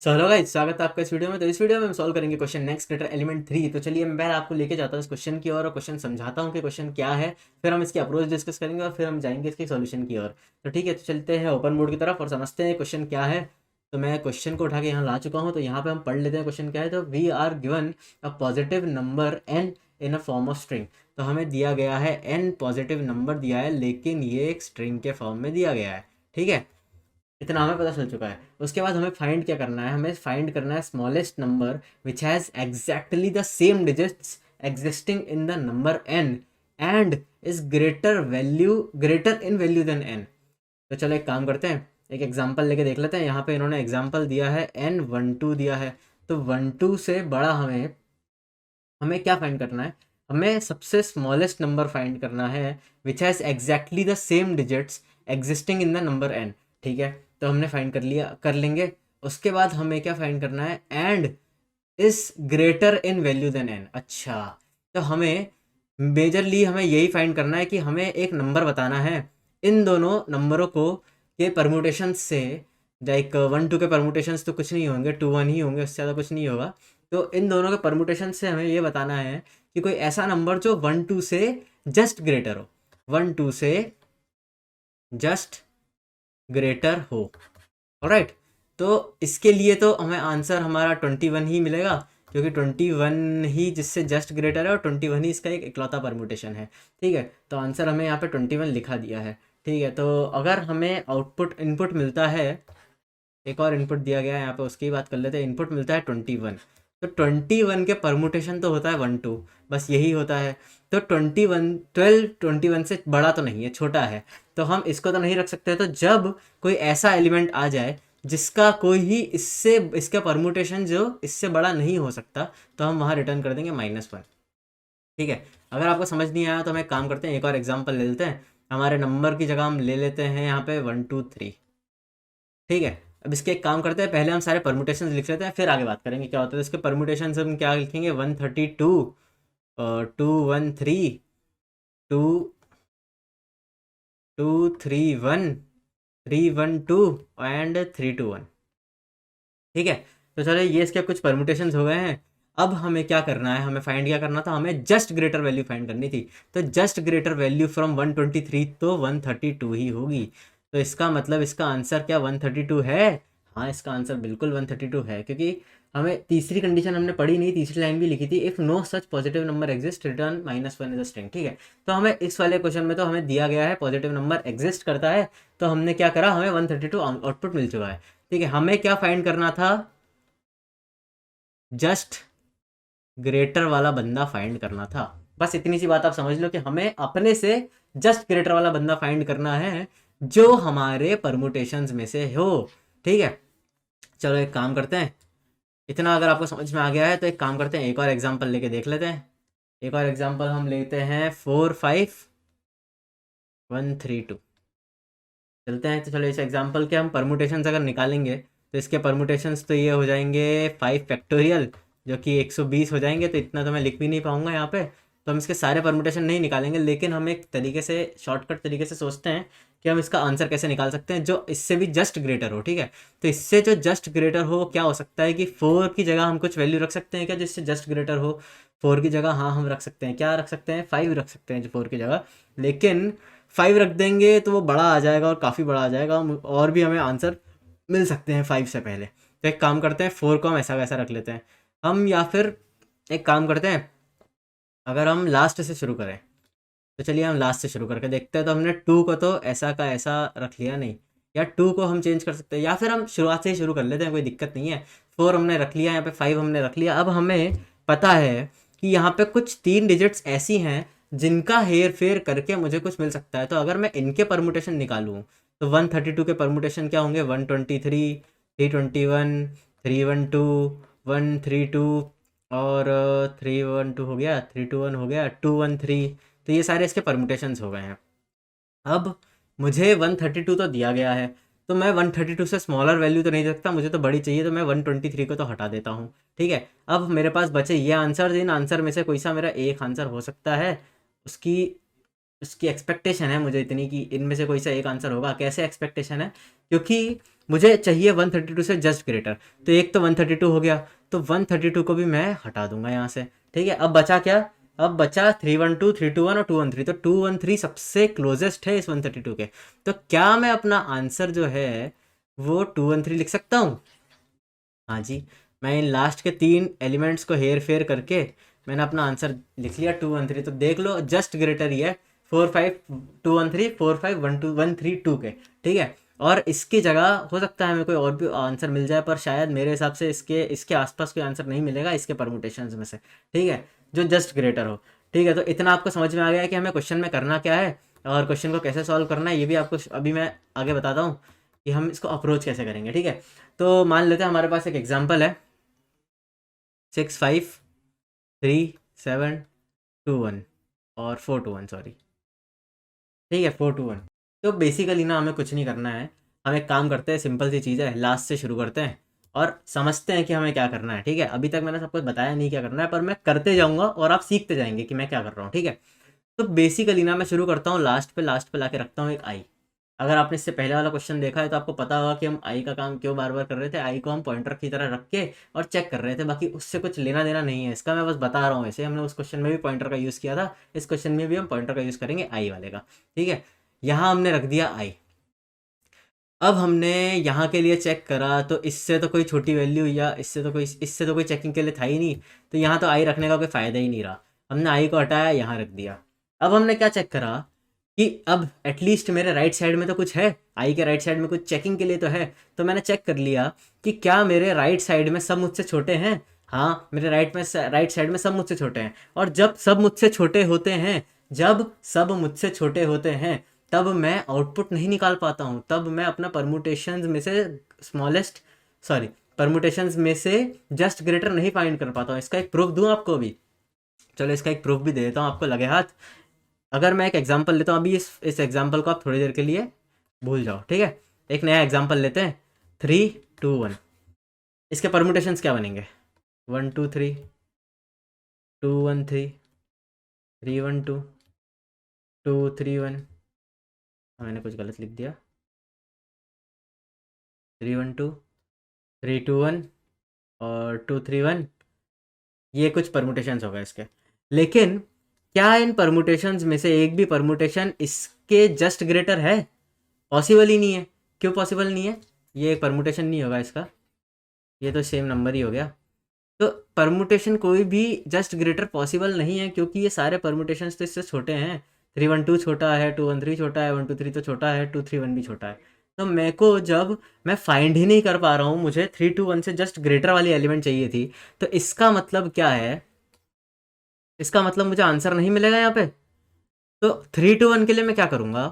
Hello guys, स्वागत है आपका इस वीडियो में। तो इस वीडियो में हम सॉल्व करेंगे क्वेश्चन नेक्स्ट ग्रेटर एलिमेंट 3। तो चलिए मैं आपको लेके जाता हूँ इस क्वेश्चन की ओर और क्वेश्चन समझाता हूँ कि क्वेश्चन क्या है। फिर हम इसकी अप्रोच डिस्कस करेंगे और फिर हम जाएंगे इसके सॉल्यूशन की ओर। तो ठीक है, तो चलते हैं ओपन बोर्ड की तरफ और समझते हैं क्वेश्चन क्या है। तो मैं क्वेश्चन को उठा के यहाँ ला चुका हूँ, तो यहाँ पे हम पढ़ लेते हैं क्वेश्चन क्या है। तो we are given a positive number N in a form of string. तो हमें दिया गया है एन पॉजिटिव नंबर दिया है, लेकिन ये एक स्ट्रिंग के फॉर्म में दिया गया है। ठीक है, इतना हमें पता चल चुका है। उसके बाद हमें फाइंड क्या करना है, हमें फाइंड करना है smallest number which has exactly the same digits existing in the number N and is greater in value than N. तो चलो एक काम करते हैं, एक एग्जांपल लेके देख लेते हैं। यहाँ पे इन्होंने एग्जांपल दिया है एन 1 2 दिया है। तो 1 2 से बड़ा हमें हमें क्या फाइंड करना है, हमें सबसे स्मॉलेस्ट नंबर फाइंड करना है which has exactly the same digits existing in the number N. ठीक है, तो हमने फाइंड कर लिया, कर लेंगे। उसके बाद हमें क्या फाइंड करना है, and is greater in value than N. अच्छा, तो हमें मेजरली हमें यही फाइंड करना है कि हमें एक नंबर बताना है इन दोनों नंबरों को के परमुटेशन से। लाइक 1 2 के परमुटेशंस तो कुछ नहीं होंगे, 2 1 ही होंगे, उससे ज़्यादा कुछ नहीं होगा। तो इन दोनों के परमुटेशन से हमें ये बताना है कि कोई ऐसा नंबर जो 1 2 से जस्ट ग्रेटर हो, 1 2 से जस्ट ग्रेटर हो। ऑलराइट, तो इसके लिए तो हमें आंसर हमारा 21 ही मिलेगा, क्योंकि 21 ही जिससे जस्ट ग्रेटर है और 21 ही इसका एक इकलौता परमुटेशन है। ठीक है, तो आंसर हमें यहाँ पे 21 लिखा दिया है। ठीक है, तो अगर हमें आउटपुट इनपुट मिलता है, एक और इनपुट दिया गया है यहाँ पे, उसकी बात कर लेते हैं। इनपुट मिलता है 21। तो 21 के परमुटेशन तो होता है 1 2, बस यही होता है। तो 21 से बड़ा तो नहीं है, छोटा है। तो हम इसको तो नहीं रख सकते। तो जब कोई ऐसा एलिमेंट आ जाए जिसका कोई ही इससे इसका परमुटेशन जो इससे बड़ा नहीं हो सकता, तो हम वहाँ रिटर्न कर देंगे -1। ठीक है, अगर आपको समझ नहीं आया तो हम एक काम करते हैं, एक और एग्जाम्पल ले लेते हैं। हमारे नंबर की जगह हम ले लेते हैं यहाँ पे 1 2 3। ठीक है, अब इसके एक काम करते हैं, पहले हम सारे परमुटेशन लिख लेते हैं, फिर आगे बात करेंगे क्या होता है। तो इसके परमुटेशन हम क्या लिखेंगे, 132, 2 1 3, 2 2 3 1, 3 1 2 एंड 3 2 1। ठीक है, तो चलो ये इसके कुछ परमुटेशंस हो गए हैं। अब हमें क्या करना है, हमें फाइंड क्या करना था, हमें जस्ट ग्रेटर वैल्यू फाइंड करनी थी। तो जस्ट ग्रेटर वैल्यू फ्रॉम 123 तो 132 ही होगी। तो इसका मतलब इसका आंसर क्या 132 है? हाँ, इसका आंसर बिल्कुल 132 है, क्योंकि हमें तीसरी कंडीशन हमने पढ़ी नहीं, तीसरी लाइन भी लिखी थी, if no such positive number exist return -1 is a string. ठीक है, तो हमें इस वाले क्वेश्चन में तो हमें दिया गया है पॉजिटिव नंबर एग्जिस्ट करता है। तो हमने क्या करा, हमें 132 आउटपुट मिल चुका है। ठीक है, हमें क्या फाइंड करना था, जस्ट ग्रेटर वाला बंदा फाइंड करना था। बस इतनी सी बात आप समझ लो कि हमें अपने से जस्ट ग्रेटर वाला बंदा फाइंड करना है जो हमारे परमुटेशंस में से हो। ठीक है, चलो एक काम करते हैं, इतना अगर आपको समझ में आ गया है तो एक काम करते हैं, एक और एग्जांपल लेके देख लेते हैं। एक और एग्जांपल हम लेते हैं 4 5 1 3 2। चलते हैं, तो चलो इस एग्जांपल के हम परमुटेशंस अगर निकालेंगे तो इसके परमुटेशंस तो ये हो जाएंगे 5 फैक्टोरियल, जो कि 120 हो जाएंगे। तो इतना तो मैं लिख भी नहीं पाऊंगा यहाँ पे, तो हम इसके सारे परमुटेशन नहीं निकालेंगे, लेकिन हम एक तरीके से शॉर्टकट तरीके से सोचते हैं कि हम इसका आंसर कैसे निकाल सकते हैं जो इससे भी जस्ट ग्रेटर हो। ठीक है, तो इससे जो जस्ट ग्रेटर हो क्या हो सकता है कि 4 की जगह हम कुछ वैल्यू रख सकते हैं क्या जिससे जस्ट ग्रेटर हो। 4 की जगह हाँ हम रख सकते हैं, क्या रख सकते हैं, 5 रख सकते हैं जो 4 की जगह। लेकिन 5 रख देंगे तो वो बड़ा आ जाएगा और काफ़ी बड़ा आ जाएगा, और भी हमें आंसर मिल सकते हैं 5 से पहले। तो एक काम करते हैं, 4 को हम ऐसा वैसा रख लेते हैं हम, या फिर एक काम करते हैं, अगर हम लास्ट से शुरू करें तो चलिए हम लास्ट से शुरू करके देखते हैं। तो हमने 2 को तो ऐसा का ऐसा रख लिया नहीं, या 2 को हम चेंज कर सकते हैं, या फिर हम शुरुआत से ही शुरू कर लेते हैं, कोई दिक्कत नहीं है। 4 हमने रख लिया, यहाँ पे 5 हमने रख लिया। अब हमें पता है कि यहाँ पे कुछ 3 डिजिट्स ऐसी हैं जिनका हेर फेर करके मुझे कुछ मिल सकता है। तो अगर मैं इनके परमुटेशन निकालूँ तो 132 के परमुटेशन क्या होंगे, 123, 321, 312, 132 और 312 हो गया, 321 हो गया, 213। तो ये सारे इसके परमुटेशंस हो गए हैं। अब मुझे 132 तो दिया गया है, तो मैं 132 से स्मॉलर वैल्यू तो नहीं दे सकता, मुझे तो बड़ी चाहिए, तो मैं 123 को तो हटा देता हूँ। ठीक है, अब मेरे पास बचे ये आंसर, इन आंसर में से कोई सा मेरा एक आंसर हो सकता है, उसकी उसकी एक्सपेक्टेशन है मुझे इतनी कि इनमें से कोई सा एक आंसर होगा। कैसे एक्सपेक्टेशन है, क्योंकि मुझे चाहिए 132 से जस्ट ग्रेटर, तो एक तो 132 हो गया, तो 132 को भी मैं हटा दूंगा यहाँ से। ठीक है, अब बचा क्या, अब बचा 312, 321 और 213, तो 213 सबसे क्लोजेस्ट है इस 132 के। तो क्या मैं अपना आंसर जो है वो 213 लिख सकता हूँ? हाँ जी, मैं इन लास्ट के 3 एलिमेंट्स को हेर फेर करके मैंने अपना आंसर लिख लिया 213। तो देख लो जस्ट ग्रेटर ही है 45213 4512132 के। ठीक है, और इसकी जगह हो सकता है हमें कोई और भी आंसर मिल जाए, पर शायद मेरे हिसाब से इसके इसके आसपास कोई आंसर नहीं मिलेगा इसके परमुटेशंस में से। ठीक है, जो जस्ट ग्रेटर हो। ठीक है, तो इतना आपको समझ में आ गया है कि हमें क्वेश्चन में करना क्या है और क्वेश्चन को कैसे सॉल्व करना है। ये भी आपको अभी मैं आगे बताता हूँ कि हम इसको अप्रोच कैसे करेंगे। ठीक है, तो मान लेते हैं हमारे पास एक एग्जांपल है 65371 और 421, सॉरी। ठीक है, 421। तो बेसिकली ना हमें कुछ नहीं करना है, हम एक काम करते हैं, सिंपल सी चीज़ है, लास्ट से शुरू करते हैं और समझते हैं कि हमें क्या करना है। ठीक है, अभी तक मैंने सब कुछ बताया नहीं क्या करना है, पर मैं करते जाऊँगा और आप सीखते जाएंगे कि मैं क्या कर रहा हूँ। ठीक है, तो बेसिकली ना मैं शुरू करता हूँ लास्ट पे लाके रखता हूँ एक आई। अगर आपने इससे पहले वाला क्वेश्चन देखा है तो आपको पता होगा कि हम आई का काम क्यों बार बार कर रहे थे। आई को हम पॉइंटर की तरह रख के और चेक कर रहे थे, बाकी उससे कुछ लेना देना नहीं है इसका, मैं बस बता रहा हूँ। ऐसे हमने उस क्वेश्चन में भी पॉइंटर का यूज़ किया था, इस क्वेश्चन में भी हम पॉइंटर का यूज़ करेंगे आई वाले का। ठीक है, यहाँ हमने रख दिया आई। अब हमने यहाँ के लिए चेक करा तो इससे तो कोई छोटी वैल्यू या इससे तो कोई चेकिंग के लिए था ही नहीं, तो यहाँ तो आई रखने का कोई फ़ायदा ही नहीं रहा। हमने आई को हटाया, यहाँ रख दिया। अब हमने क्या चेक करा कि अब एटलीस्ट मेरे राइट साइड में तो कुछ है, आई के राइट साइड में कुछ चेकिंग के लिए तो है। तो मैंने चेक कर लिया कि क्या मेरे राइट साइड में सब मुझसे छोटे हैं। हाँ, मेरे राइट साइड में सब मुझसे छोटे हैं। और जब सब मुझसे छोटे होते हैं, जब सब मुझसे छोटे होते हैं तब मैं आउटपुट नहीं निकाल पाता हूँ, तब मैं अपना परमुटेशंस में से स्मॉलेस्ट सॉरी परमुटेशंस में से जस्ट ग्रेटर नहीं फाइंड कर पाता हूँ। इसका एक प्रूफ दूँ आपको अभी? चलो इसका एक प्रूफ भी दे देता हूँ, आपको लगे हाथ। अगर मैं एक एग्जांपल लेता हूँ, अभी इस एग्जांपल को आप थोड़ी देर के लिए भूल जाओ। ठीक है, एक नया एग्जांपल लेते हैं 321। इसके परमुटेशंस क्या बनेंगे? 123, 213, 312, 231। मैंने कुछ गलत लिख दिया। 312, 321 और 231, ये कुछ परमुटेशंस हो गए इसके। लेकिन क्या इन परमुटेशंस में से एक भी परमुटेशन इसके जस्ट ग्रेटर है? पॉसिबल ही नहीं है। क्यों पॉसिबल नहीं है? ये एक परमुटेशन नहीं होगा इसका, ये तो सेम नंबर ही हो गया। तो परमुटेशन कोई भी जस्ट ग्रेटर पॉसिबल नहीं है, क्योंकि ये सारे परमुटेशंस तो इससे छोटे हैं। 312 छोटा है, 213 छोटा है, 123 तो छोटा है, 231 भी छोटा है। तो मेरे को जब मैं फाइंड ही नहीं कर पा रहा हूँ, मुझे 321 से जस्ट ग्रेटर वाली एलिमेंट चाहिए थी, तो इसका मतलब क्या है? इसका मतलब मुझे आंसर नहीं मिलेगा यहाँ पे। तो 321 के लिए मैं क्या करूँगा?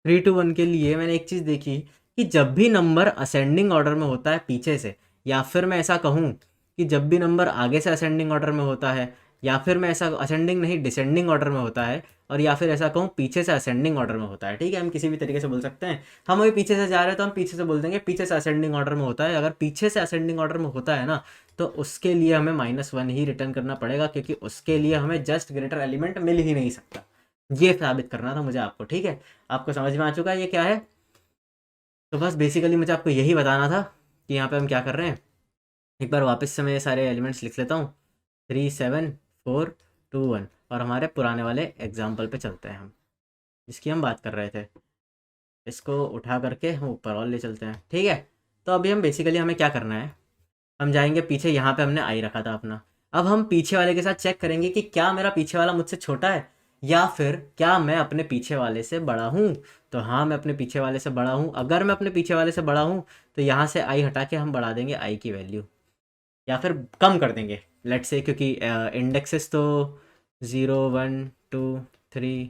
321 के लिए मैंने एक चीज़ देखी कि जब भी नंबर असेंडिंग ऑर्डर में होता है पीछे से, या फिर मैं ऐसा कहूँ कि जब भी नंबर आगे से असेंडिंग ऑर्डर में होता है, या फिर मैं ऐसा असेंडिंग नहीं डिसेंडिंग ऑर्डर में होता है, और या फिर ऐसा कहूँ पीछे से असेंडिंग ऑर्डर में होता है। ठीक है, हम किसी भी तरीके से बोल सकते हैं। हम अभी पीछे से जा रहे हैं तो हम पीछे से बोल देंगे पीछे से असेंडिंग ऑर्डर में होता है। अगर पीछे से असेंडिंग ऑर्डर में होता है ना, तो उसके लिए हमें -1 ही रिटर्न करना पड़ेगा, क्योंकि उसके लिए हमें जस्ट ग्रेटर एलिमेंट मिल ही नहीं सकता। ये साबित करना था मुझे आपको। ठीक है, आपको समझ में आ चुका है ये क्या है? तो बस बेसिकली मुझे आपको यही बताना था कि यहाँ पे हम क्या कर रहे हैं। एक बार वापस से मैं ये सारे एलिमेंट्स लिख लेता हूँ, 37421, और हमारे पुराने वाले एग्जाम्पल पे चलते हैं हम, जिसकी हम बात कर रहे थे। इसको उठा करके हम ऊपर और ले चलते हैं। ठीक है, तो अभी हम बेसिकली हमें क्या करना है, हम जाएंगे पीछे, यहाँ पे हमने आई रखा था अपना। अब हम पीछे वाले के साथ चेक करेंगे कि क्या मेरा पीछे वाला मुझसे छोटा है, या फिर क्या मैं अपने पीछे वाले से बड़ा हूँ। तो हाँ, मैं अपने पीछे वाले से बड़ा हूँ। अगर मैं अपने पीछे वाले से बड़ा हूँ तो यहाँ से आई हटा के हम बढ़ा देंगे आई की वैल्यू, या फिर कम कर देंगे लेट्स से, क्योंकि इंडेक्सेस तो 0 1 2 3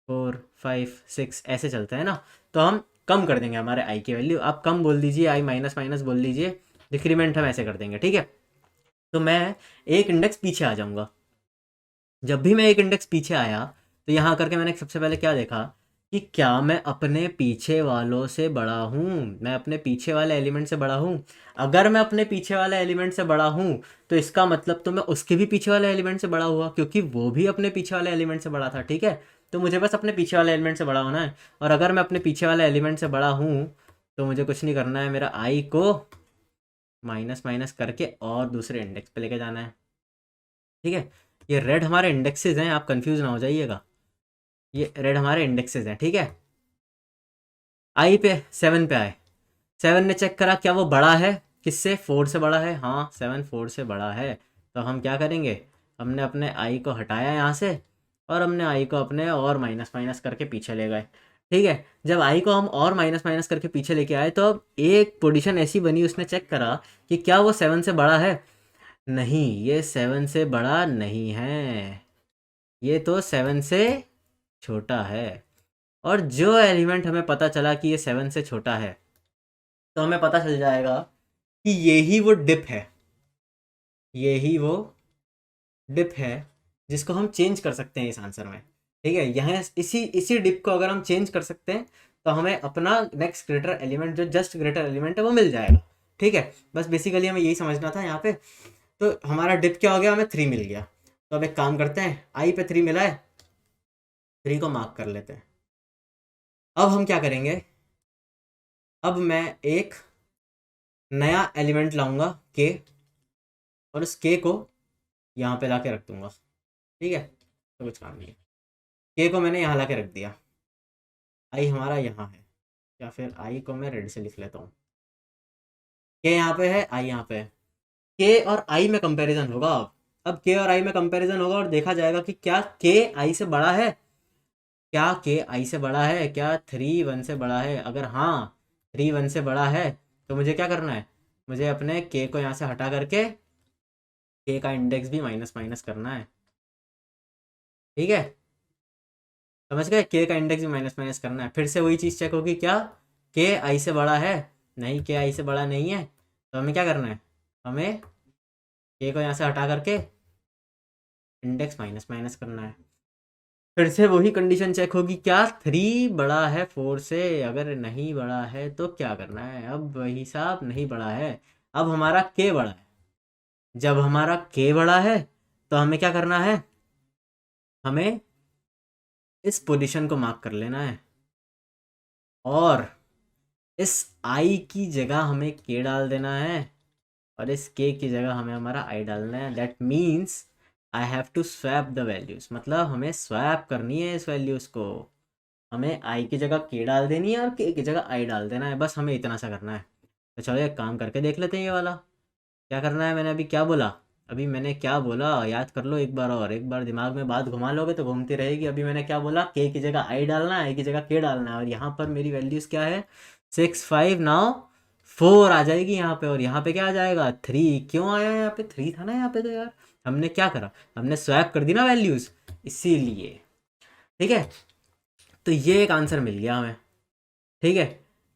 4 5 6 ऐसे चलते हैं ना, तो हम कम कर देंगे हमारे आई की वैल्यू। आप कम बोल दीजिए, आई माइनस माइनस बोल दीजिए, डिक्रीमेंट हम ऐसे कर देंगे। ठीक है, तो मैं एक इंडेक्स पीछे आ जाऊंगा। जब भी मैं एक इंडेक्स पीछे आया तो यहाँ करके मैंने सबसे पहले क्या देखा कि क्या मैं अपने पीछे वालों से बड़ा हूँ, मैं अपने पीछे वाले एलिमेंट से बड़ा हूँ। अगर मैं अपने पीछे वाले एलिमेंट से बड़ा हूँ तो इसका मतलब तो मैं उसके भी पीछे वाले एलिमेंट से बड़ा हुआ, क्योंकि वो भी अपने पीछे वाले एलिमेंट से बड़ा था। ठीक है, तो मुझे बस अपने पीछे वाले एलिमेंट से बड़ा होना है। और अगर मैं अपने पीछे वाले एलिमेंट से बड़ा हूँ तो मुझे कुछ नहीं करना है, मेरा आई को माइनस माइनस करके और दूसरे इंडेक्स पे लेके जाना है। ठीक है, ये रेड हमारे इंडेक्सेस हैं, आप कंफ्यूज ना हो जाइएगा, ये रेड हमारे इंडेक्सेस हैं। ठीक है, आई पे 7 पे आए, 7 ने चेक करा क्या वो बड़ा है, किससे, 4 से बड़ा है। हाँ 7 4 से बड़ा है, तो हम क्या करेंगे, हमने अपने आई को हटाया यहाँ से और हमने आई को अपने और माइनस माइनस करके पीछे ले गए। ठीक है, जब आई को हम और माइनस माइनस करके पीछे लेके आए तो अब एक पोजीशन ऐसी बनी, उसने चेक करा कि क्या वो 7 से बड़ा है। नहीं, ये 7 से बड़ा नहीं है, ये तो 7 से छोटा है। और जो एलिमेंट हमें पता चला कि ये 7 से छोटा है, तो हमें पता चल जाएगा कि यही वो डिप है, यही वो डिप है जिसको हम चेंज कर सकते हैं इस आंसर में। ठीक है, यहाँ इसी इसी डिप को अगर हम चेंज कर सकते हैं तो हमें अपना नेक्स्ट ग्रेटर एलिमेंट, जो जस्ट ग्रेटर एलिमेंट है, वो मिल जाएगा। ठीक है, बस बेसिकली हमें यही समझना था यहाँ पे। तो हमारा डिप क्या हो गया, हमें 3 मिल गया। तो अब एक काम करते हैं, आई पे 3 मिला है, 3 को मार्क कर लेते हैं। अब हम क्या करेंगे, अब मैं एक नया एलिमेंट लाऊंगा के, और उस के को यहाँ पे ला के रख दूंगा। ठीक है, तो कुछ काम नहीं है, के को मैंने यहाँ ला के रख दिया, आई हमारा यहाँ है, या फिर आई को मैं रेड से लिख लेता हूँ। के यहाँ पे है, आई यहाँ पे है, के और आई में कंपैरिजन होगा। अब के और आई में कंपैरिजन होगा और देखा जाएगा कि क्या के आई से बड़ा है, क्या के आई से बड़ा है, क्या 3 1 से बड़ा है। अगर हाँ 3 1 से बड़ा है तो मुझे क्या करना है, मुझे अपने के को यहाँ से हटा करके के का इंडेक्स भी माइनस माइनस करना है। ठीक है, समझ गए, के का इंडेक्स भी माइनस माइनस करना है। फिर से वही चीज़ चेक होगी, क्या के आई से बड़ा है, नहीं के आई से बड़ा नहीं है, तो हमें क्या करना है, हमें के को यहाँ से हटा करके इंडेक्स माइनस माइनस करना है। फिर से वही कंडीशन चेक होगी, क्या 3 बड़ा है 4 से, अगर नहीं बड़ा है तो क्या करना है, अब वही साहब नहीं बड़ा है, अब हमारा के बड़ा है। जब हमारा के बड़ा है तो हमें क्या करना है, हमें इस पोजीशन को मार्क कर लेना है और इस आई की जगह हमें के डाल देना है और इस के की जगह हमें हमारा आई डालना है। That means I have to swap the values, मतलब हमें स्वैप करनी है इस वैल्यूज को, हमें आई की जगह के डाल देनी है और के की जगह आई डाल देना है, बस हमें इतना सा करना है। तो चलो एक काम करके देख लेते हैं ये वाला क्या करना है। मैंने अभी क्या बोला, अभी मैंने क्या बोला, याद कर लो एक बार, और एक बार दिमाग में बात घुमा लोगे तो घूमती रहेगी। अभी मैंने क्या बोला, के की जगह आई डालना है, आई की जगह के डालना है, और यहाँ पर मेरी वैल्यूज़ क्या है, 6 5 नाउ 4 आ जाएगी यहाँ पे, और यहाँ पे क्या आ जाएगा 3। क्यों आया यहाँ पे 3 था ना यहाँ पे, तो यार हमने क्या करा, हमने स्वैप कर दी ना वैल्यूज़, इसीलिए। ठीक है, तो ये एक आंसर मिल गया हमें। ठीक है,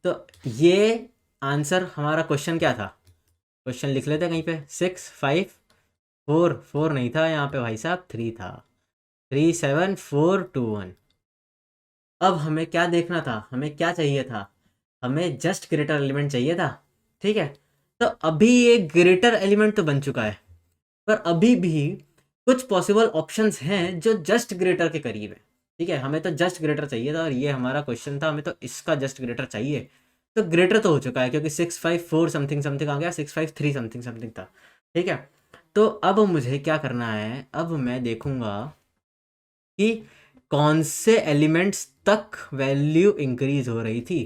तो ये आंसर हमारा क्वेश्चन क्या था, क्वेश्चन लिख लेते हैं कहीं पे, 6 5 4 4 नहीं था यहाँ पे भाई साहब, 3 था, 3 7 4 2 1। अब हमें क्या देखना था, हमें क्या चाहिए था, हमें जस्ट ग्रेटर एलिमेंट चाहिए था। ठीक है, तो अभी ये ग्रेटर एलिमेंट तो बन चुका है, पर अभी भी कुछ पॉसिबल ऑप्शंस हैं जो जस्ट ग्रेटर के करीब है। ठीक है, हमें तो जस्ट ग्रेटर चाहिए था और ये हमारा क्वेश्चन था, हमें तो इसका जस्ट ग्रेटर चाहिए। तो ग्रेटर तो हो चुका है क्योंकि 6 5 4 समथिंग समथिंग आ गया, 6 5 3 समथिंग समथिंग था। ठीक है, तो अब मुझे क्या करना है, अब मैं देखूंगा कि कौन से एलिमेंट्स तक वैल्यू इंक्रीज हो रही थी,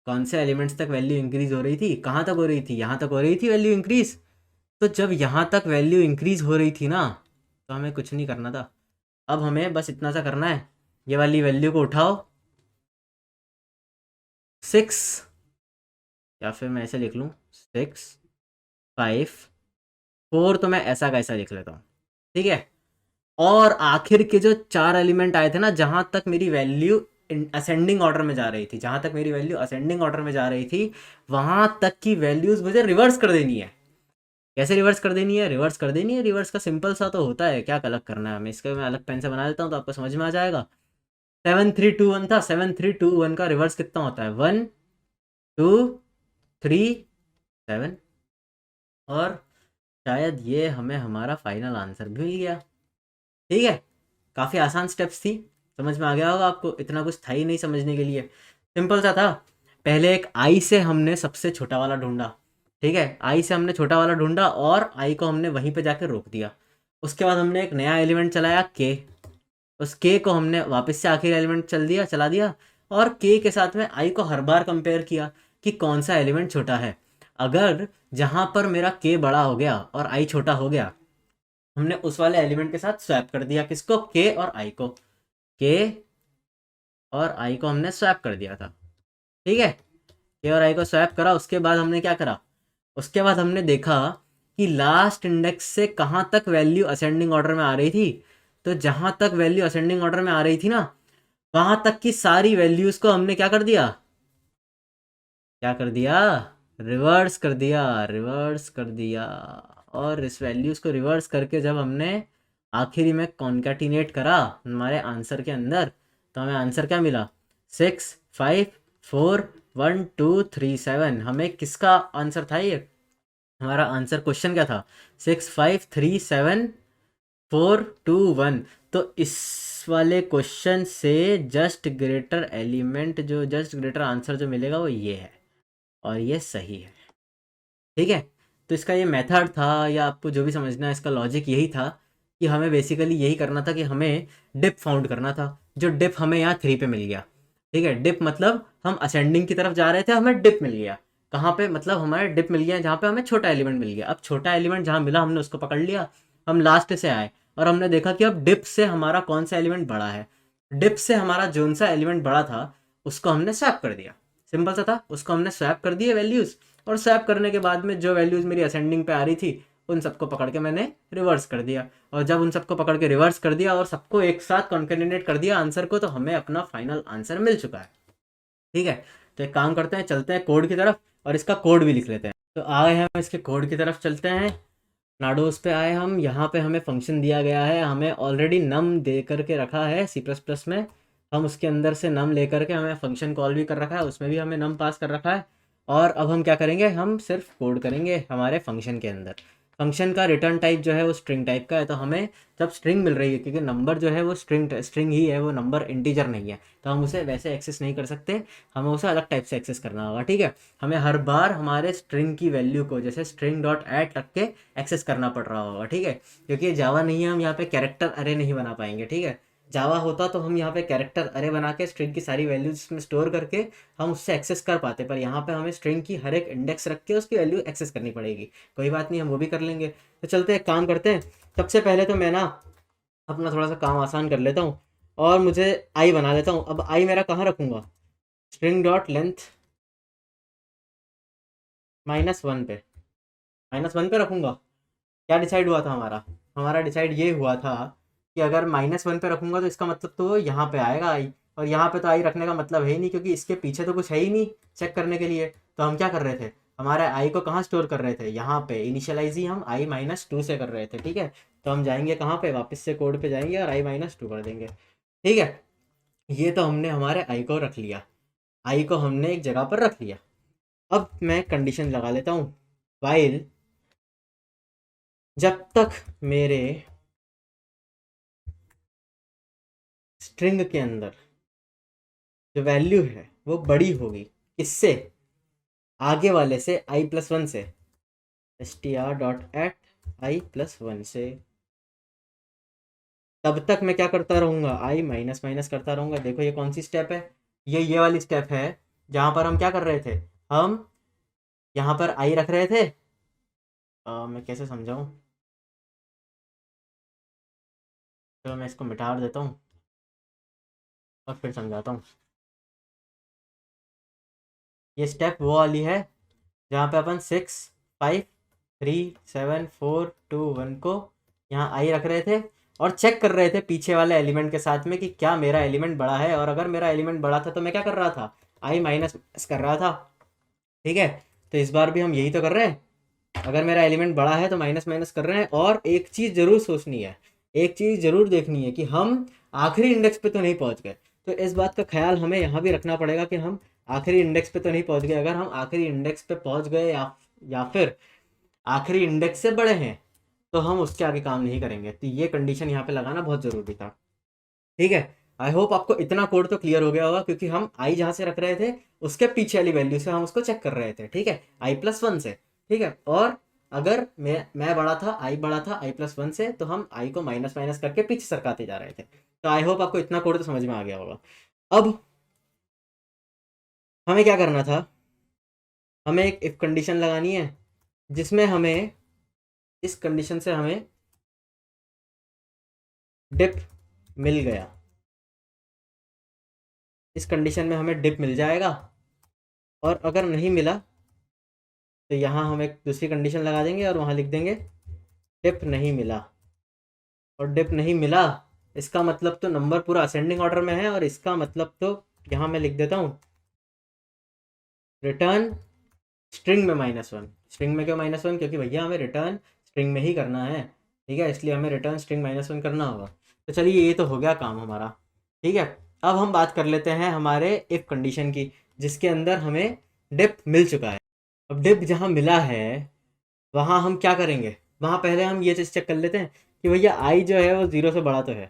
कौन से एलिमेंट्स तक वैल्यू इंक्रीज हो रही थी, कहाँ तक हो रही थी, यहाँ तक हो रही थी वैल्यू इंक्रीज। तो जब यहाँ तक वैल्यू इंक्रीज हो रही थी ना, तो हमें कुछ नहीं करना था, अब हमें बस इतना सा करना है, ये वाली वैल्यू को उठाओ 6, या फिर मैं ऐसे लिख लूँ 6 5 4, तो मैं ऐसा कैसा लिख लेता हूँ। ठीक है, और आखिर के जो 4 एलिमेंट आए थे ना, जहाँ तक मेरी वैल्यू असेंडिंग ऑर्डर में जा रही थी, जहाँ तक मेरी वैल्यू असेंडिंग ऑर्डर में जा रही थी, वहाँ तक की वैल्यूज़ मुझे रिवर्स कर देनी है। कैसे रिवर्स कर देनी है, रिवर्स कर देनी है, रिवर्स का सिंपल सा तो होता है, क्या अलग करना है हमें, इसका मैं अलग पेन से बना देता हूँ तो आपको समझ में आ जाएगा। 7321 था, 7321 का रिवर्स कितना होता है? 1 2 3 7। और शायद ये हमें हमारा फाइनल आंसर भी मिल गया। ठीक है, काफ़ी आसान स्टेप्स थी, समझ में आ गया होगा आपको, इतना कुछ था ही नहीं समझने के लिए, सिंपल सा था। पहले एक आई से हमने सबसे छोटा वाला ढूंढा, ठीक है, आई से हमने छोटा वाला ढूंढा और आई को हमने वहीं पे जाकर रोक दिया। उसके बाद हमने एक नया एलिमेंट चलाया के, उस के को हमने वापस से आखिरी एलिमेंट चला दिया और के के साथ में आई को हर बार कंपेयर किया कि कौन सा एलिमेंट छोटा है। अगर जहाँ पर मेरा के बड़ा हो गया और आई छोटा हो गया, हमने उस वाले एलिमेंट के साथ स्वैप कर दिया, किसको? के और आई को। के और आई को हमने स्वैप कर दिया था, ठीक है, के और आई को स्वैप करा। उसके बाद हमने क्या करा? उसके बाद हमने देखा कि लास्ट इंडेक्स से कहाँ तक वैल्यू असेंडिंग ऑर्डर में आ रही थी। तो जहाँ तक वैल्यू असेंडिंग ऑर्डर में आ रही थी ना, वहाँ तक की सारी वैल्यूज़ को हमने क्या कर दिया? क्या कर दिया? रिवर्स कर दिया, रिवर्स कर दिया। और इस वैल्यूज़ को रिवर्स करके जब हमने आखिरी में कॉन्कैटिनेट करा हमारे आंसर के अंदर, तो हमें आंसर क्या मिला? 6 5 4 1 2 3 7। हमें किसका आंसर था ये? हमारा आंसर क्वेश्चन क्या था? 6 5 3 7 4 2 1। तो इस वाले क्वेश्चन से जस्ट ग्रेटर एलिमेंट, जो जस्ट ग्रेटर आंसर जो मिलेगा वो ये है, और ये सही है, ठीक है। तो इसका ये मेथड था, या आपको जो भी समझना है, इसका लॉजिक यही था कि हमें बेसिकली यही करना था कि हमें डिप फाउंड करना था, जो डिप हमें यहाँ 3 पे मिल गया, ठीक है। डिप मतलब हम असेंडिंग की तरफ जा रहे थे, हमें डिप मिल गया। कहाँ पे? मतलब हमारे डिप मिल गया जहाँ पे हमें छोटा एलिमेंट मिल गया। अब छोटा एलिमेंट जहाँ मिला हमने उसको पकड़ लिया, हम लास्ट से आए और हमने देखा कि अब डिप से हमारा कौन सा एलिमेंट बड़ा है। डिप से हमारा जोन सा एलिमेंट बड़ा था उसको हमने स्वैप कर दिया, सिंपल सा था, उसको हमने स्वैप कर दिए वैल्यूज़। और स्वैप करने के बाद में जो वैल्यूज़ मेरी असेंडिंग पे आ रही थी उन सबको पकड़ के मैंने रिवर्स कर दिया। और जब उन सबको पकड़ के रिवर्स कर दिया और सबको एक साथ कॉन्केटिनेट कर दिया आंसर को, तो हमें अपना फाइनल आंसर मिल चुका है, ठीक है। तो एक काम करते हैं, चलते हैं कोड की तरफ और इसका कोड भी लिख लेते हैं। तो आए हैं हम इसके कोड की तरफ, चलते हैं। नाडोस पे आए हम, यहाँ पे हमें फंक्शन दिया गया है, हमें ऑलरेडी नम दे करके रखा है सी प्लस प्लस में। हम उसके अंदर से नम ले करके हमें फंक्शन कॉल भी कर रखा है, उसमें भी हमें नम पास कर रखा है। और अब हम क्या करेंगे? हम सिर्फ कोड करेंगे हमारे फंक्शन के अंदर। फंक्शन का रिटर्न टाइप जो है वो स्ट्रिंग टाइप का है, तो हमें जब स्ट्रिंग मिल रही है, क्योंकि नंबर जो है वो स्ट्रिंग ही है, वो नंबर इंटीजर नहीं है, तो हम उसे वैसे एक्सेस नहीं कर सकते, हमें उसे अलग टाइप से एक्सेस करना होगा, ठीक है। हमें हर बार हमारे स्ट्रिंग की वैल्यू को जैसे स्ट्रिंग डॉट ऐड रख के एक्सेस करना पड़ रहा होगा, ठीक है। क्योंकि ये जावा नहीं है, हम यहाँ पे कैरेक्टर अरे नहीं बना पाएंगे, ठीक है। जावा होता तो हम यहाँ पे कैरेक्टर अरे बना के स्ट्रिंग की सारी वैल्यूज में स्टोर करके हम उससे एक्सेस कर पाते, पर यहाँ पे हमें स्ट्रिंग की हर एक इंडेक्स रख के उसकी वैल्यू एक्सेस करनी पड़ेगी। कोई बात नहीं, हम वो भी कर लेंगे। तो चलते एक काम करते हैं, सबसे पहले तो मैं ना अपना थोड़ा सा काम आसान कर लेता हूँ और मुझे आई बना लेता हूँ। अब आई मेरा कहाँ रखूँगा? स्ट्रिंग डॉट लेंथ -1 पे, -1 पे रखूँगा। क्या डिसाइड हुआ था हमारा? हमारा डिसाइड ये हुआ था कि अगर -1 पे रखूँगा तो इसका मतलब तो यहाँ पे आएगा आई, और यहाँ पे तो आई रखने का मतलब है ही नहीं, क्योंकि इसके पीछे तो कुछ है ही नहीं चेक करने के लिए। तो हम क्या कर रहे थे? हमारे आई को कहाँ स्टोर कर रहे थे? यहाँ पे इनिशियलाइज ही हम आई -2 से कर रहे थे, ठीक है। तो हम जाएंगे कहाँ पे? वापस से कोड पे जाएंगे और आई -2 कर देंगे, ठीक है। ये तो हमने हमारे आई को रख लिया, आई को हमने एक जगह पर रख लिया। अब मैं कंडीशन लगा लेता हूँ, वाइल जब तक मेरे स्ट्रिंग के अंदर जो वैल्यू है वो बड़ी होगी, किससे? आगे वाले से, i+1 से, str.at i+1 से, तब तक मैं क्या करता रहूँगा? आई माइनस माइनस करता रहूँगा। देखो ये कौन सी स्टेप है? ये वाली स्टेप है जहाँ पर हम क्या कर रहे थे? हम यहाँ पर आई रख रहे थे। मैं कैसे समझाऊँ? तो मैं इसको मिटा देता हूँ और फिर समझाता हूँ। ये स्टेप वो वाली है जहाँ पे अपन 6 5 3 7 4 2 1 को यहाँ आई रख रहे थे और चेक कर रहे थे पीछे वाले एलिमेंट के साथ में कि क्या मेरा एलिमेंट बड़ा है, और अगर मेरा एलिमेंट बड़ा था तो मैं क्या कर रहा था? आई माइनस कर रहा था, ठीक है। तो इस बार भी हम यही तो कर रहे हैं, अगर मेरा एलिमेंट बड़ा है तो माइनस माइनस कर रहे हैं। और एक चीज़ ज़रूर सोचनी है, एक चीज़ ज़रूर देखनी है कि हम आखिरी इंडेक्स पे तो नहीं पहुंच गए। तो इस बात का ख्याल हमें यहाँ भी रखना पड़ेगा कि हम आखिरी इंडेक्स पे तो नहीं पहुँच गए। अगर हम आखिरी इंडेक्स पे पहुँच गए या फिर आखिरी इंडेक्स से बड़े हैं तो हम उसके आगे काम नहीं करेंगे। तो ये कंडीशन यहाँ पे लगाना बहुत ज़रूरी था। ठीक है, आई होप आपको इतना कोड तो क्लियर हो गया होगा, क्योंकि हम आई जहाँ से रख रहे थे उसके पीछे वाली वैल्यू से हम उसको चेक कर रहे थे। ठीक है, i+1 से। ठीक है, और अगर मैं बड़ा था, आई बड़ा था i+1 से, तो हम आई को माइनस माइनस करके पीछे सरकाते जा रहे थे। तो आई होप आपको इतना कोड तो समझ में आ गया होगा। अब हमें क्या करना था, हमें एक इफ कंडीशन लगानी है जिसमें हमें इस कंडीशन से हमें डिप मिल गया। इस कंडीशन में हमें डिप मिल जाएगा, और अगर नहीं मिला तो यहाँ हम एक दूसरी कंडीशन लगा देंगे और वहाँ लिख देंगे डिप नहीं मिला। और डिप नहीं मिला इसका मतलब तो नंबर पूरा असेंडिंग ऑर्डर में है, और इसका मतलब तो यहाँ मैं लिख देता हूँ रिटर्न स्ट्रिंग में -1। स्ट्रिंग में क्यों -1? क्योंकि भैया हमें रिटर्न स्ट्रिंग में ही करना है। ठीक है, इसलिए हमें रिटर्न स्ट्रिंग -1 करना होगा। तो चलिए, ये तो हो गया काम हमारा। ठीक है, अब हम बात कर लेते हैं हमारे इफ कंडीशन की, जिसके अंदर हमें डिप मिल चुका है। अब डिप जहाँ मिला है वहाँ हम क्या करेंगे, वहाँ पहले हम ये चीज़ चेक कर लेते हैं कि भैया आई जो है वो 0 से बड़ा तो है।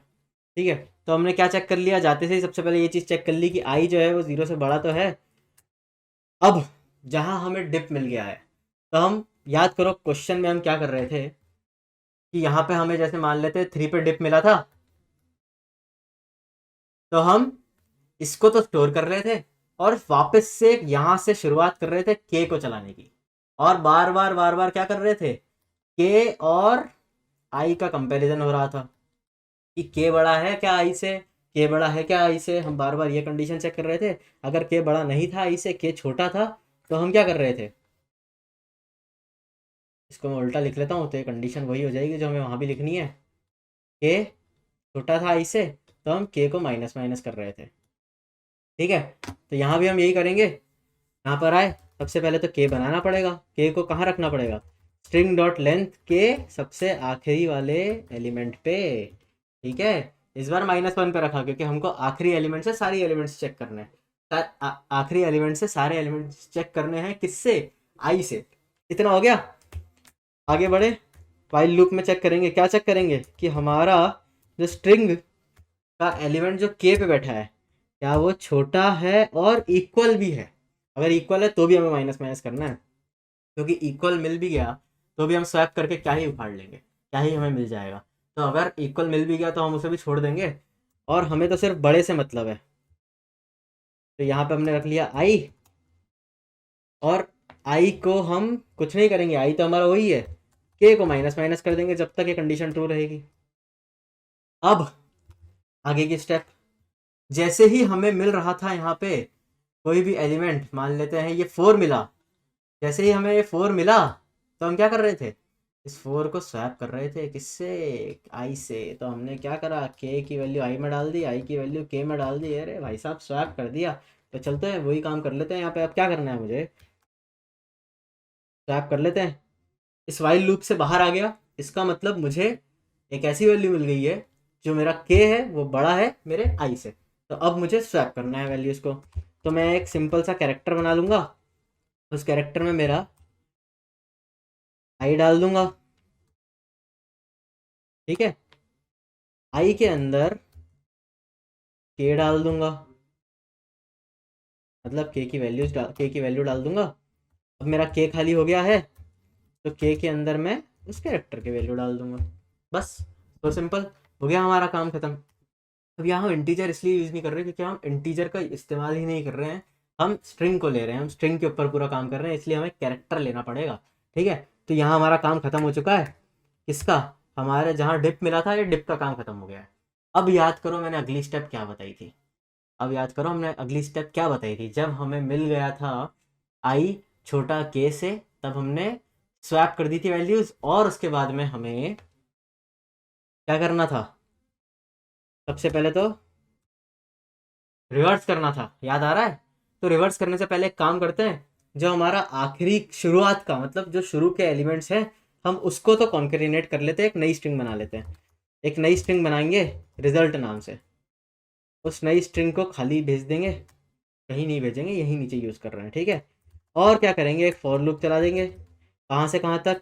ठीक है, तो हमने क्या चेक कर लिया, जाते से ही सबसे पहले ये चीज़ चेक कर ली कि आई जो है वो 0 से बड़ा तो है। अब जहाँ हमें डिप मिल गया है, तो हम याद करो क्वेश्चन में हम क्या कर रहे थे कि यहाँ पे हमें जैसे मान लेते 3 पे डिप मिला था, तो हम इसको तो स्टोर कर रहे थे और वापस से यहाँ से शुरुआत कर रहे थे के को चलाने की, और बार बार क्या कर रहे थे, के और आई का कंपैरिजन हो रहा था कि के बड़ा है क्या आई से, के बड़ा है क्या आई से। हम बार बार ये कंडीशन चेक कर रहे थे। अगर के बड़ा नहीं था आई से, के छोटा था, तो हम क्या कर रहे थे, इसको मैं उल्टा लिख लेता हूँ तो ये कंडीशन वही हो जाएगी जो हमें वहाँ भी लिखनी है। के छोटा था आई से, तो हम के को माइनस माइनस कर रहे थे। ठीक है, तो यहाँ भी हम यही करेंगे। यहाँ पर आए, सबसे पहले तो के बनाना पड़ेगा। के को कहाँ रखना पड़ेगा, स्ट्रिंग डॉट लेंथ के सबसे आखिरी वाले एलिमेंट पे। ठीक है, इस बार -1 पे रखा क्योंकि हमको आखिरी एलिमेंट से सारी एलिमेंट्स चेक करने हैं। आखिरी एलिमेंट से सारे एलिमेंट्स चेक करने हैं, किससे, आई से। इतना हो गया, आगे बढ़े। वाइल लूप में चेक करेंगे, क्या चेक करेंगे कि हमारा जो स्ट्रिंग का एलिमेंट जो के पे बैठा है, क्या वो छोटा है और इक्वल भी है। अगर इक्वल है तो भी हमें माइनस माइनस करना है, क्योंकि इक्वल मिल भी गया तो भी हम स्वैप करके क्या ही उखाड़ लेंगे, क्या ही हमें मिल जाएगा। तो अगर इक्वल मिल भी गया तो हम उसे भी छोड़ देंगे, और हमें तो सिर्फ बड़े से मतलब है। तो यहाँ पे हमने रख लिया आई, और आई को हम कुछ नहीं करेंगे, आई तो हमारा वही है, के को माइनस माइनस कर देंगे जब तक ये कंडीशन ट्रू रहेगी। अब आगे की स्टेप, जैसे ही हमें मिल रहा था यहाँ पे कोई भी एलिमेंट, मान लेते हैं ये 4 मिला, जैसे ही हमें ये 4 मिला तो हम क्या कर रहे थे, इस 4 को स्वैप कर रहे थे, किससे, आई से। तो हमने क्या करा, के की वैल्यू आई में डाल दी, आई की वैल्यू के में डाल दी। अरे भाई साहब, स्वैप कर दिया। तो चलते हैं वही काम कर लेते हैं यहाँ पे। अब क्या करना है मुझे, स्वैप कर लेते हैं। इस वाइल लूप से बाहर आ गया, इसका मतलब मुझे एक ऐसी वैल्यू मिल गई है जो मेरा के है वो बड़ा है मेरे आई से। तो अब मुझे स्वैप करना है वैल्यूज़ को। तो मैं एक सिंपल सा कैरेक्टर बना लूँगा, उस कैरेक्टर में मेरा आई डाल दूंगा। ठीक है, आई के अंदर के डाल दूंगा, मतलब के की वैल्यू डाल दूंगा। अब मेरा के खाली हो गया है, तो के के अंदर मैं उस कैरेक्टर की वैल्यू डाल दूंगा। बस, तो सिंपल हो गया, हमारा काम खत्म। अब यहाँ हम इंटीजर इसलिए यूज़ नहीं कर रहे क्योंकि हम इंटीजर का इस्तेमाल ही नहीं कर रहे हैं, हम स्ट्रिंग को ले रहे हैं, हम स्ट्रिंग के ऊपर पूरा काम कर रहे हैं, इसलिए हमें कैरेक्टर लेना पड़ेगा। ठीक है, तो यहाँ हमारा काम खत्म हो चुका है। किसका, हमारे जहाँ डिप मिला था, ये डिप का काम खत्म हो गया है। अब याद करो मैंने अगली स्टेप क्या बताई थी, अब याद करो हमने अगली स्टेप क्या बताई थी। जब हमें मिल गया था आई छोटा के से, तब हमने स्वैप कर दी थी वैल्यूज़, और उसके बाद में हमें क्या करना था, सबसे पहले तो रिवर्स करना था। याद आ रहा है, तो रिवर्स करने से पहले एक काम करते हैं, जो हमारा आखिरी शुरुआत का मतलब जो शुरू के एलिमेंट्स हैं, हम उसको तो कॉन्केटिनेट कर लेते हैं, एक नई स्ट्रिंग बना लेते हैं। एक नई स्ट्रिंग बनाएंगे रिजल्ट नाम से। उस नई स्ट्रिंग को खाली भेज देंगे, कहीं नहीं भेजेंगे, यहीं नीचे यूज़ कर रहे हैं, ठीक है। और क्या करेंगे, एक फॉर लूप चला देंगे, कहाँ से कहाँ तक,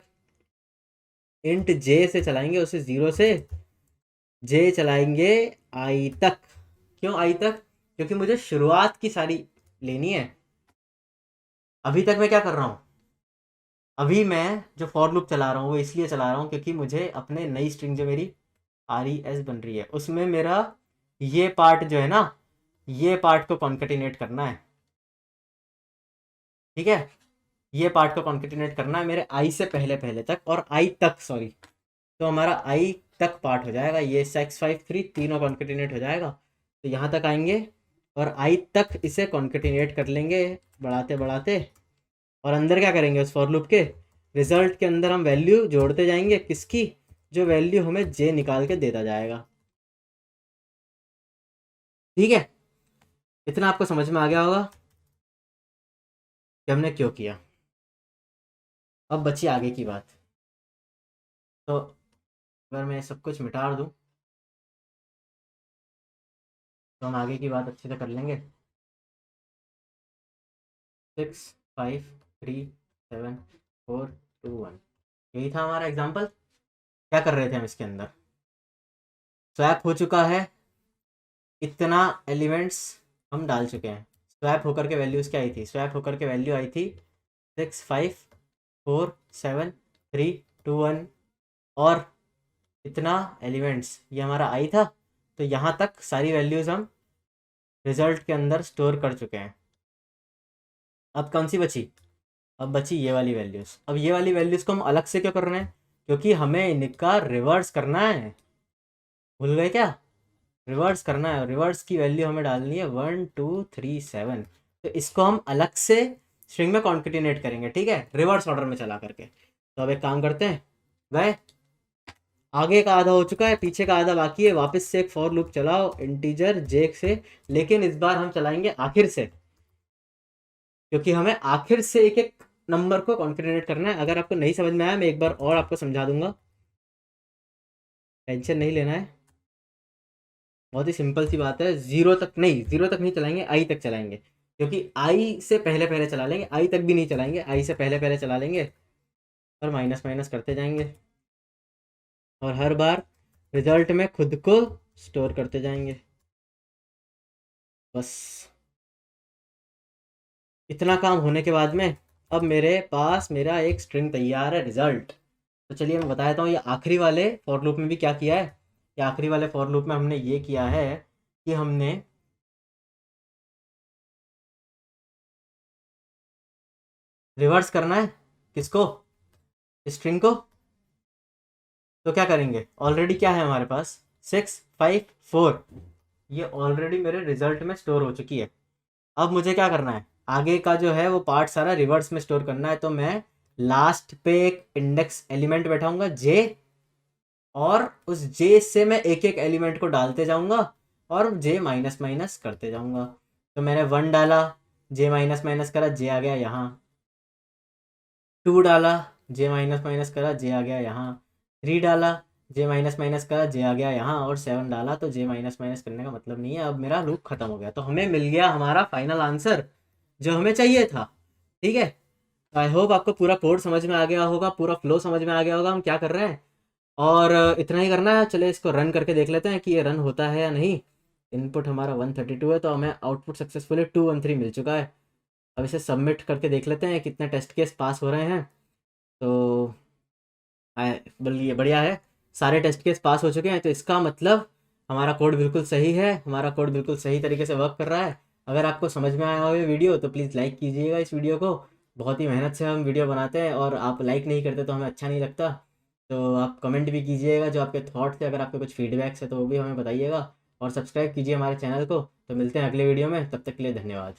इंट जे से चलाएंगे, उसे 0 से जे चलाएंगे आई तक। क्यों आई तक? क्योंकि मुझे शुरुआत की सारी लेनी है। अभी तक मैं क्या कर रहा हूँ, अभी मैं जो फॉर लूप चला रहा हूँ वो इसलिए चला रहा हूँ क्योंकि मुझे अपने नई स्ट्रिंग जो मेरी RES बन रही है उसमें मेरा ये पार्ट जो है ना, ये पार्ट को कॉन्केटिनेट करना है, ठीक है। ये पार्ट को कॉन्केटिनेट करना है मेरे आई से पहले पहले तक, और आई तक सॉरी, तो हमारा आई तक पार्ट हो जाएगा, ये 653 तीनों कॉन्केटिनेट हो जाएगा। तो यहाँ तक आएंगे और आई तक इसे कॉन्केटिनेट कर लेंगे बढ़ाते बढ़ाते, और अंदर क्या करेंगे, उस फॉर लूप के रिजल्ट के अंदर हम वैल्यू जोड़ते जाएंगे, किसकी, जो वैल्यू हमें जे निकाल के देता जाएगा, ठीक है। इतना आपको समझ में आ गया होगा कि हमने क्यों किया। अब बची आगे की बात। तो अगर मैं सब कुछ मिटा दूं तो हम आगे की बात अच्छे से कर लेंगे। 6 5 3 7 4 2 1, यही था हमारा एग्जाम्पल। क्या कर रहे थे हम इसके अंदर, स्वैप हो चुका है, इतना एलिमेंट्स हम डाल चुके हैं। स्वैप होकर के वैल्यूज़ क्या आई थी, स्वैप होकर के वैल्यू आई थी 6 5 4 7 3 2 1, और इतना एलिमेंट्स ये हमारा आई था। तो यहाँ तक सारी वैल्यूज़ हम रिजल्ट के अंदर स्टोर कर चुके हैं। अब कौन सी बची, अब बची ये वाली वैल्यूज़। अब ये वाली वैल्यूज़ को हम अलग से क्यों कर रहे हैं, क्योंकि हमें इनका रिवर्स करना है। भूल गए क्या, रिवर्स करना है, रिवर्स की वैल्यू हमें डालनी है 1 2 3 7। तो इसको हम अलग से स्ट्रिंग में कॉन्केटिनेट करेंगे, ठीक है, रिवर्स ऑर्डर में चला करके। तो अब एक काम करते हैं, गए, आगे का आधा हो चुका है, पीछे का आधा बाकी है, वापस से एक फॉर लूप चलाओ इंटीजर जे से, लेकिन इस बार हम चलाएंगे आखिर से, क्योंकि हमें आखिर से एक एक नंबर को कॉन्केटिनेट करना है। अगर आपको नहीं समझ में आया मैं एक बार और आपको समझा दूंगा, टेंशन नहीं लेना है, बहुत ही सिंपल सी बात है। जीरो तक नहीं चलाएंगे, आई तक चलाएंगे, क्योंकि आई से पहले पहले चला लेंगे, आई तक भी नहीं चलाएंगे, आई से पहले पहले चला लेंगे और माइनस माइनस करते जाएंगे, और हर बार रिजल्ट में खुद को स्टोर करते जाएंगे। बस इतना काम होने के बाद में अब मेरे पास मेरा एक स्ट्रिंग तैयार है, रिजल्ट। तो चलिए मैं बता देता हूँ, ये आखिरी वाले फॉर लूप में भी क्या किया है। ये आखिरी वाले फॉर लूप में हमने ये किया है कि हमने रिवर्स करना है, किसको, स्ट्रिंग को। तो क्या करेंगे, ऑलरेडी क्या है हमारे पास 6 5 4, ये ऑलरेडी मेरे रिजल्ट में स्टोर हो चुकी है। अब मुझे क्या करना है, आगे का जो है वो पार्ट सारा रिवर्स में स्टोर करना है। तो मैं लास्ट पे एक इंडेक्स एलिमेंट बैठाऊंगा जे, और उस जे से मैं एक एक एलिमेंट को डालते जाऊंगा और जे माइनस माइनस करते जाऊंगा। तो मैंने 1 डाला, जे माइनस माइनस करा, जे आ गया यहाँ। 2 डाला, जे माइनस माइनस करा, जे आ गया यहाँ। 3 डाला, जे माइनस माइनस करा, जे आ गया यहाँ। और 7 डाला तो जे माइनस माइनस करने का मतलब नहीं है, अब मेरा लूप खत्म हो गया। तो हमें मिल गया हमारा फाइनल आंसर जो हमें चाहिए था, ठीक है। आई होप आपको पूरा कोड समझ में आ गया होगा, पूरा फ्लो समझ में आ गया होगा हम क्या कर रहे हैं। और इतना ही करना है, चले इसको रन करके देख लेते हैं कि ये रन होता है या नहीं। इनपुट हमारा 132 है, तो हमें आउटपुट सक्सेसफुली 213 मिल चुका है। अब इसे सबमिट करके देख लेते हैं कितने टेस्ट केस पास हो रहे हैं। तो बल्कि बढ़िया है, सारे टेस्ट केस पास हो चुके हैं, तो इसका मतलब हमारा कोड बिल्कुल सही है, हमारा कोड बिल्कुल सही तरीके से वर्क कर रहा है। अगर आपको समझ में आया हो ये वीडियो तो प्लीज़ लाइक कीजिएगा इस वीडियो को। बहुत ही मेहनत से हम वीडियो बनाते हैं और आप लाइक नहीं करते तो हमें अच्छा नहीं लगता। तो आप कमेंट भी कीजिएगा जो आपके थॉट्स है, अगर आपके कुछ फीडबैक्स है तो वो भी हमें बताइएगा, और सब्सक्राइब कीजिए हमारे चैनल को। तो मिलते हैं अगले वीडियो में, तब तक के लिए धन्यवाद।